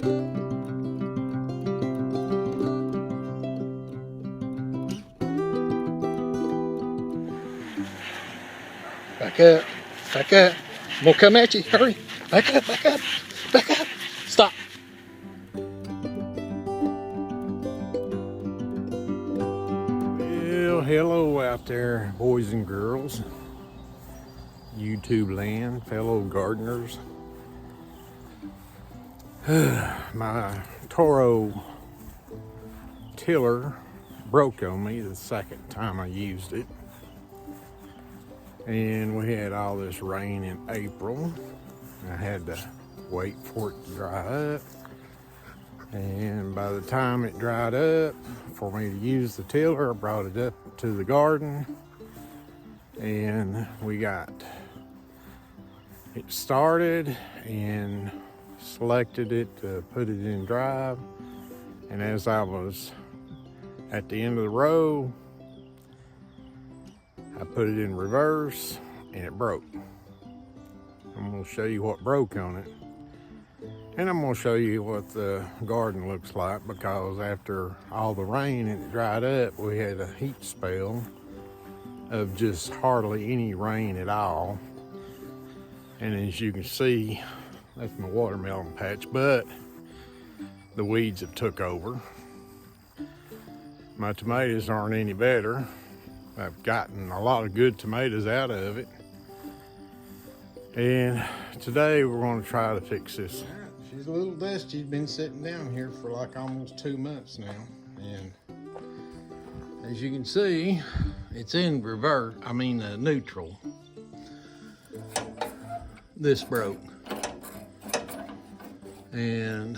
Back up, back up. I'm gonna come at you, hurry. Back up, back up, back up. Stop. Well, hello out there, boys and girls. YouTube land, fellow gardeners. My Troy Tiller broke on me the second time I used it. And we had all this rain in April. I had to wait for it to dry up. And by the time it dried up, for me to use the tiller, I brought it up to the garden. And we got it started and selected it to put it in drive. And as I was at the end of the row, I put it in reverse and it broke. I'm gonna show you what broke on it. And I'm gonna show you what the garden looks like, because after all the rain and it dried up, we had a heat spell of just hardly any rain at all. And as you can see, that's my watermelon patch, but the weeds have took over. My tomatoes aren't any better. I've gotten a lot of good tomatoes out of it. And today we're going to try to fix this. She's a little dusty. She's been sitting down here for like almost 2 months now. And as you can see, it's in neutral. This broke. And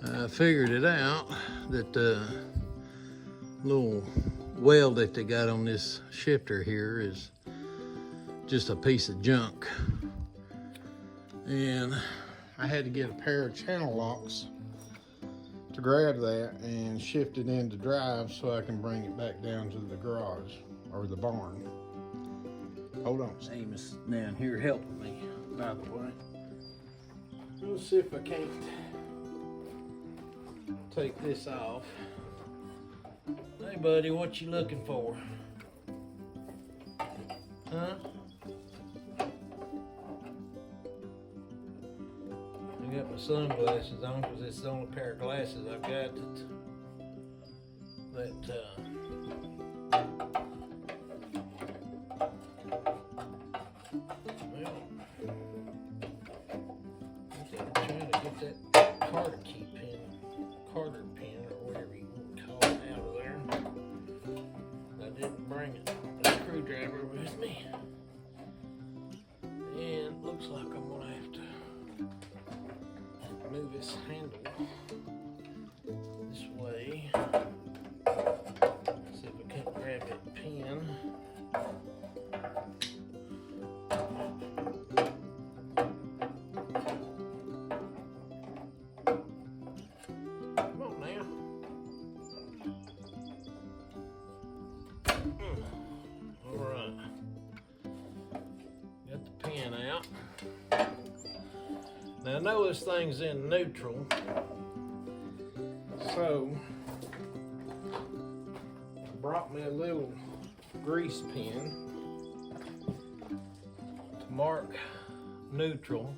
I figured it out that the little weld that they got on this shifter here is just a piece of junk. And I had to get a pair of channel locks to grab that and shift it into drive so I can bring it back down to the garage or the barn. Hold on. Amos down here helping me, by the way. Let's see if I can't take this off. Hey buddy, what you looking for? Huh? I got my sunglasses on because it's the only pair of glasses I've got well, I'm trying to get that Carter pin or whatever you want to call it out of there. I didn't bring a screwdriver with me. And looks like I'm gonna have to move this handle this way. See if I can't grab that pin. Come on now. All right. Got the pin out. Now I know this thing's in neutral, so I brought me a little grease pen to mark neutral.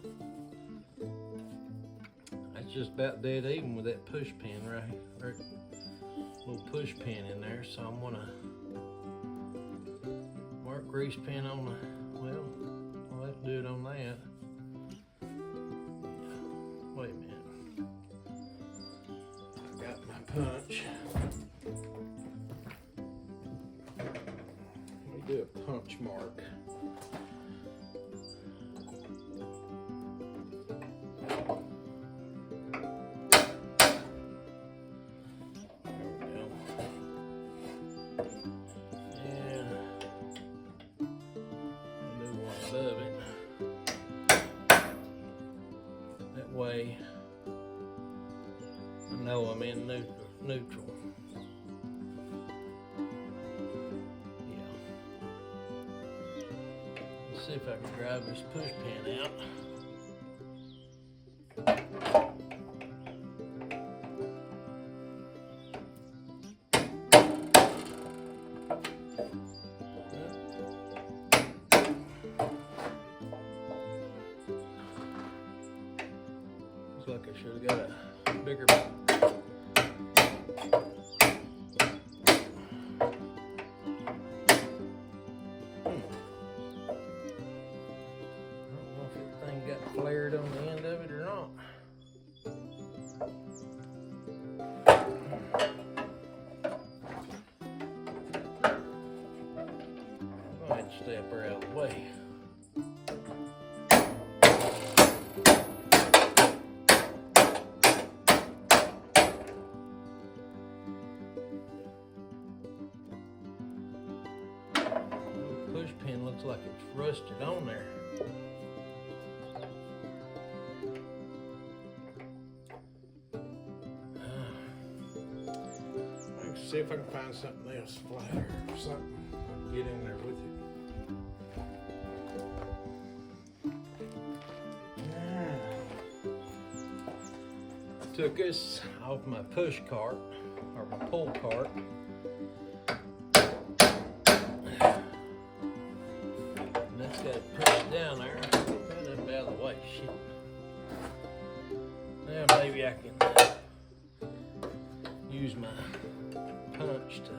That's just about dead even with that push pin right here. Little push pin in there, so I'm gonna mark grease pen on the, well, I'll have to do it on that. Wait a minute. I got my punch. Let me do a punch mark. Above it. That way I know I'm in neutral. Yeah. Let's see if I can drive this push pin out. like I should have got a bigger. Flared on the end of it or not. I'll go ahead and step her out of the way. The push pin looks like it's rusted on there. See if I can find something else flatter or something. Get in there with it. Took this off my push cart, or my pull cart. And that's got it pushed down there. Get that up out of the way, shit. Now maybe I can use my punch to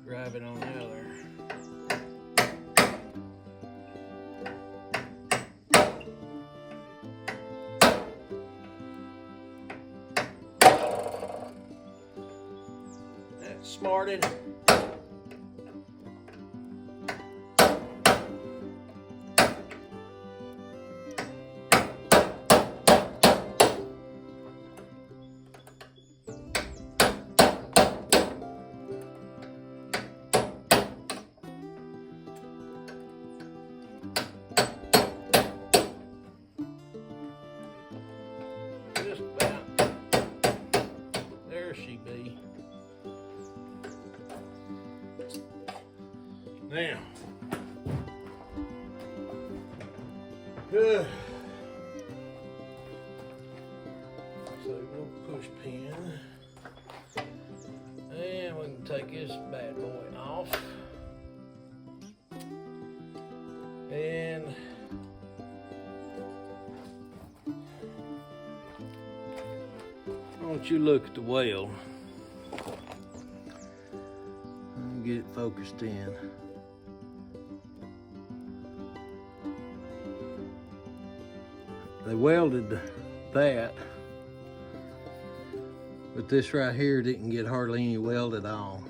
drive it on out of there. That's smarted. Just about. There she be. Now, good. So we'll push pin, and we can take this bad boy off, and I want you to look at the weld. Get it focused in. They welded that, but this right here didn't get hardly any weld at all.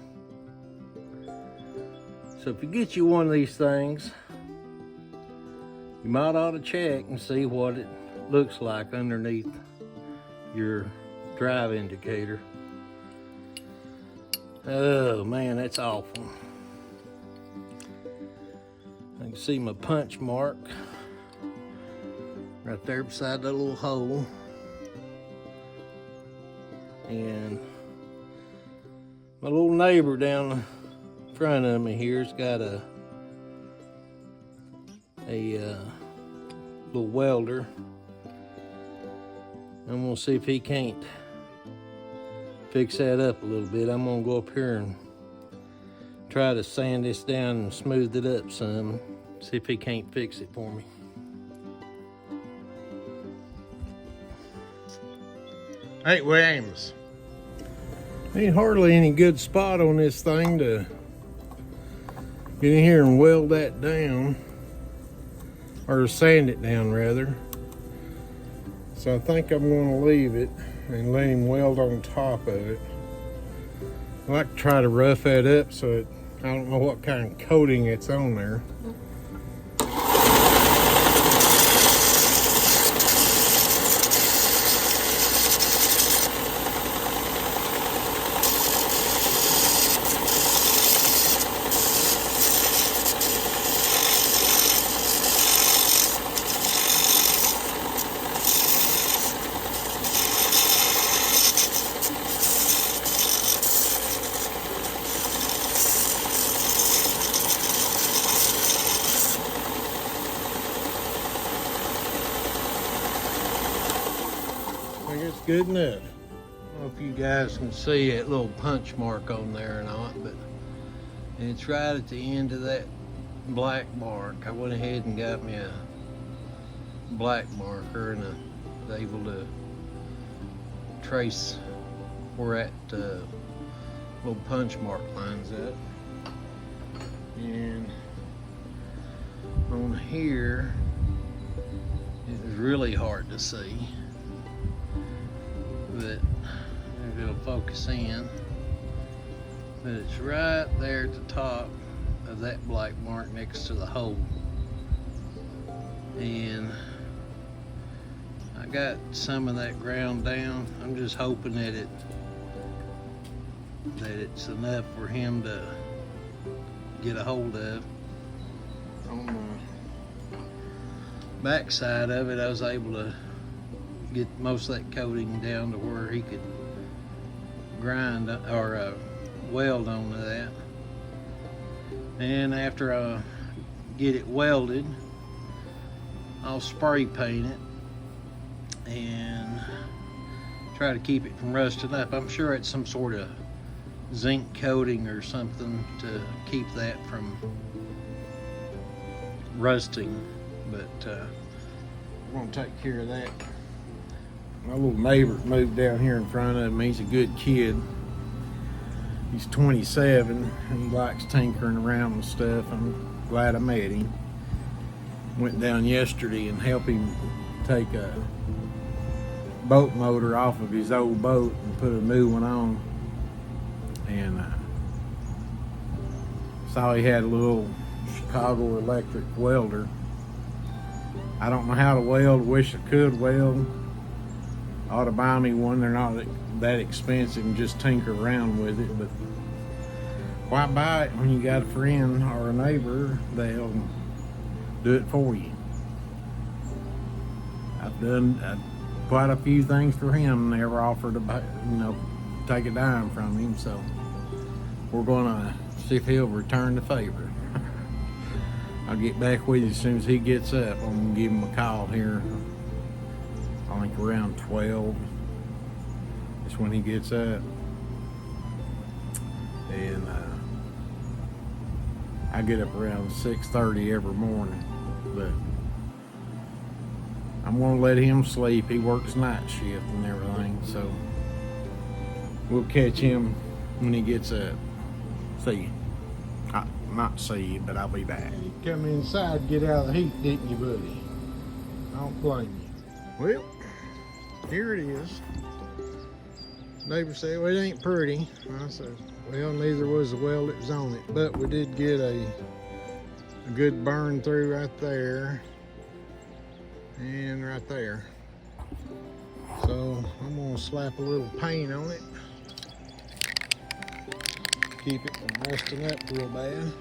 So if you get you one of these things, you might ought to check and see what it looks like underneath your drive indicator. Oh man, that's awful. I can see my punch mark right there beside that little hole. And my little neighbor down in front of me here's got a little welder. I'm gonna see if he can't fix that up a little bit. I'm gonna go up here and try to sand this down and smooth it up some. See if he can't fix it for me. Hey, Williams. Ain't hardly any good spot on this thing to get in here and weld that down, or sand it down rather. So I think I'm going to leave it and let him weld on top of it. I like to try to rough that up so it, I don't know what kind of coating it's on there. It's good enough. I don't know if you guys can see that little punch mark on there or not, but it's right at the end of that black mark. I went ahead and got me a black marker and a able to trace where that little punch mark lines up. And on here, it was really hard to see, but maybe it'll focus in. But it's right there at the top of that black mark next to the hole. And I got some of that ground down. I'm just hoping that it's enough for him to get a hold of. On the back side of it, I was able to get most of that coating down to where he could grind or weld onto that. And after I get it welded, I'll spray paint it and try to keep it from rusting up. I'm sure it's some sort of zinc coating or something to keep that from rusting, but we're gonna take care of that. My little neighbor moved down here in front of me. He's a good kid. He's 27 and he likes tinkering around with stuff. I'm glad I met him. Went down yesterday and helped him take a boat motor off of his old boat and put a new one on. And saw he had a little Chicago electric welder. I don't know how to weld. Wish I could weld. Ought to buy me one. They're not that expensive and just tinker around with it. But why buy it when you got a friend or a neighbor that'll do it for you? I've done quite a few things for him. Never offered to, take a dime from him. So we're gonna see if he'll return the favor. I'll get back with you as soon as he gets up. I'm gonna give him a call here. I think around 12 is when he gets up. And I get up around 6:30 every morning. But I'm gonna let him sleep. He works night shift and everything. So we'll catch him when he gets up. See you. Not see you, but I'll be back. You come inside, get out of the heat, didn't you, buddy? I don't blame you. Well, here it is. Neighbor said, well, it ain't pretty. I said, well, neither was the weld that was on it, but we did get a good burn through right there and right there. So I'm gonna slap a little paint on it. Keep it from rusting up real bad.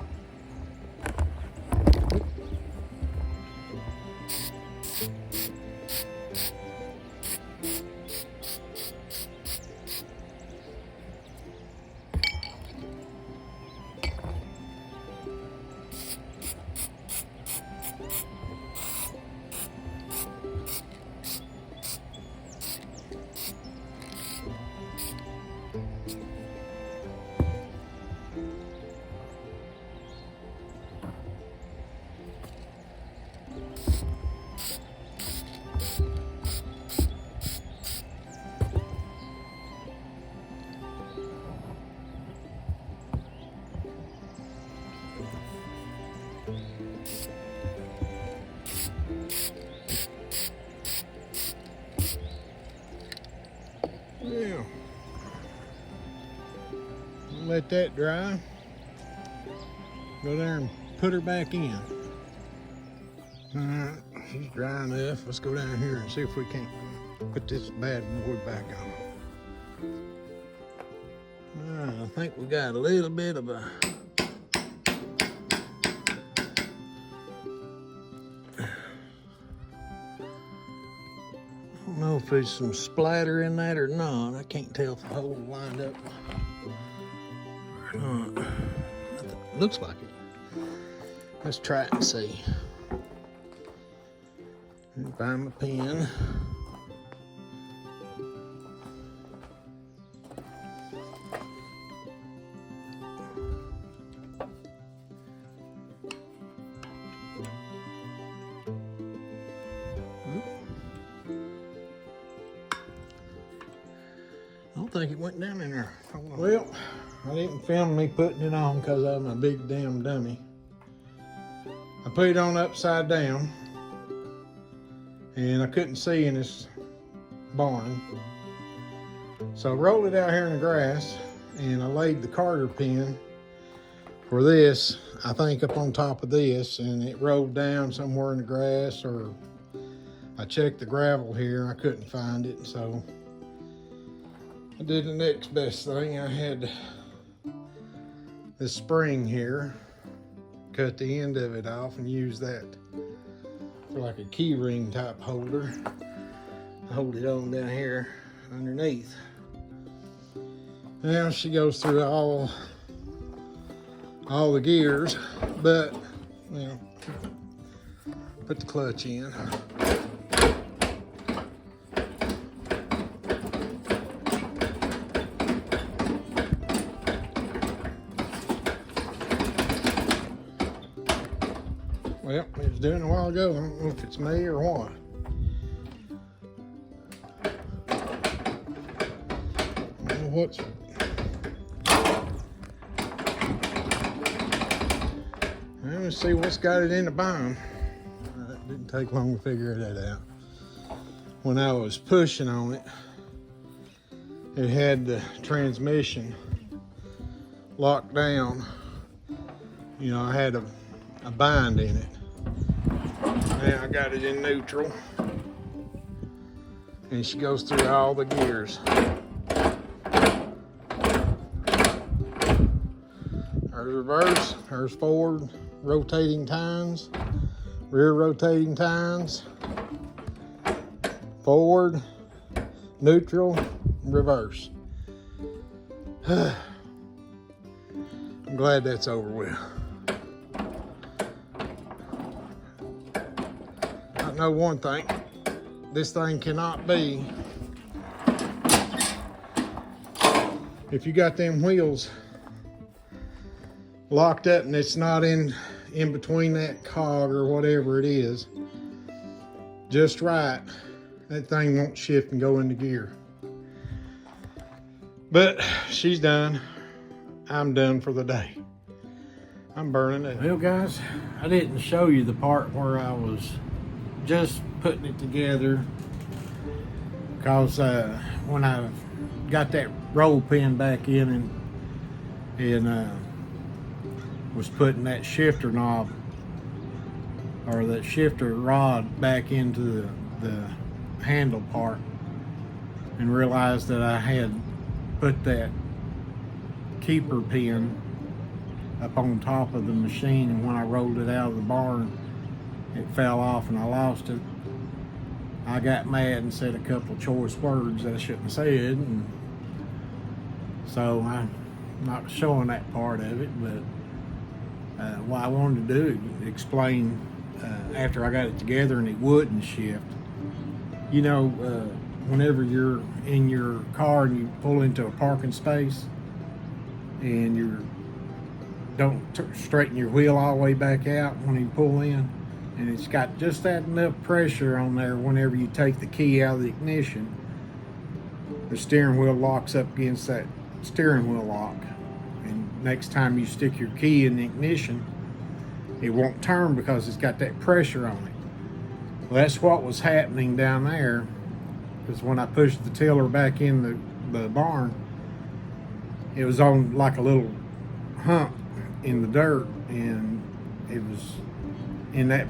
Yeah. Let that dry. Go there and put her back in. Alright, she's dry enough. Let's go down here and see if we can't put this bad boy back on. Alright, I think we got a little bit of a I don't know if there's some splatter in that or not. I can't tell if the hole lined up or not. Looks like it. Let's try it and see. Find my pen. don't think it went down in there. Well, I didn't film me putting it on because I'm a big damn dummy. I put it on upside down and I couldn't see in this barn. So I rolled it out here in the grass and I laid the carter pin for this, I think, up on top of this, and it rolled down somewhere in the grass, or I checked the gravel here, I couldn't find it, so I did the next best thing. I had this spring here, cut the end of it off and use that for like a key ring type holder. Hold it on down here underneath. Now she goes through all the gears, but you know, put the clutch in. Well, it was doing it a while ago. I don't know if it's me or what. I don't know what's. Let's see what's got it in the bind. It didn't take long to figure that out. When I was pushing on it, it had the transmission locked down. You know, I had a bind in it. Now I got it in neutral. And she goes through all the gears. There's reverse, there's forward rotating tines, rear rotating tines, forward, neutral, reverse. I'm glad that's over with. I know one thing, this thing cannot be, if you got them wheels locked up and it's not in between that cog or whatever it is just right, that thing won't shift and go into gear. But she's done. I'm done for the day. I'm burning it. Well guys, I didn't show you the part where I was just putting it together, because when I got that roll pin back in and was putting that shifter knob or that shifter rod back into the handle part, and realized that I had put that keeper pin up on top of the machine, and when I rolled it out of the barn it fell off and I lost it. I got mad and said a couple of choice words that I shouldn't have said, and so I'm not showing that part of it. But what I wanted to do, explain after I got it together and it wouldn't shift. You know, whenever you're in your car and you pull into a parking space and you don't straighten your wheel all the way back out when you pull in, and it's got just that enough pressure on there, whenever you take the key out of the ignition, the steering wheel locks up against that steering wheel lock. And next time you stick your key in the ignition, it won't turn because it's got that pressure on it. Well, that's what was happening down there, because when I pushed the tiller back in the barn, it was on like a little hump in the dirt, and it was in that,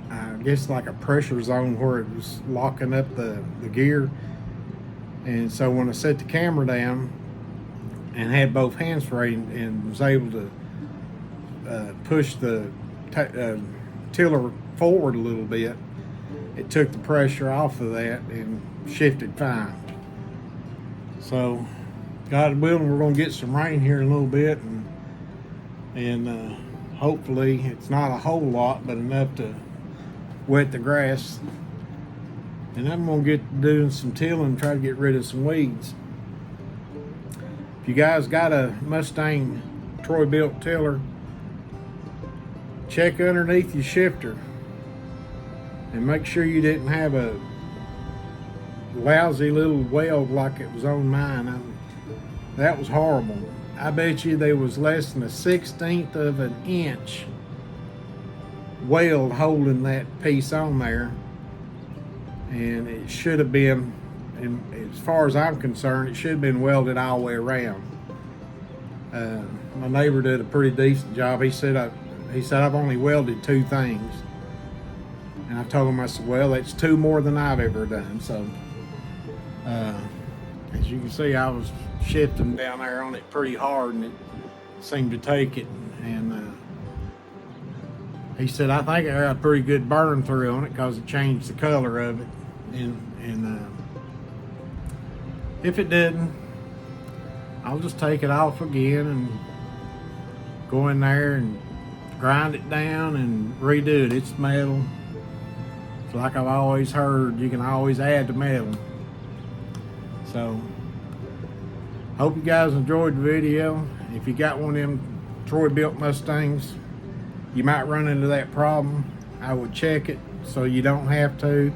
I guess, like a pressure zone where it was locking up the gear. And so when I set the camera down and had both hands free and was able to push the tiller forward a little bit, it took the pressure off of that and shifted fine. So God willing, we're going to get some rain here in a little bit, and hopefully it's not a whole lot, but enough to wet the grass. And I'm going to get doing some tilling and try to get rid of some weeds. If you guys got a Mustang Troy built tiller, check underneath your shifter and make sure you didn't have lousy little weld like it was on mine. That was horrible. I bet you there was less than 1/16 of an inch weld holding that piece on there, and it should have been, and as far as I'm concerned, it should have been welded all the way around. My neighbor did a pretty decent job. He said I've only welded 2 things, and I told him, I said, well, that's 2 more than I've ever done. So as you can see, I was shifting down there on it pretty hard, and it seemed to take it. And he said, I think I got a pretty good burn through on it because it changed the color of it. And if it didn't, I'll just take it off again and go in there and grind it down and redo it. It's metal. It's like I've always heard, you can always add to metal. So, hope you guys enjoyed the video. If you got one of them Troy built Mustangs, you might run into that problem. I would check it so you don't have to,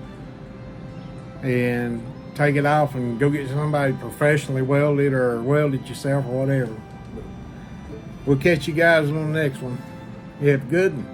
and take it off and go get somebody professionally weld it, or weld it yourself, or whatever. But we'll catch you guys on the next one. You have a good one.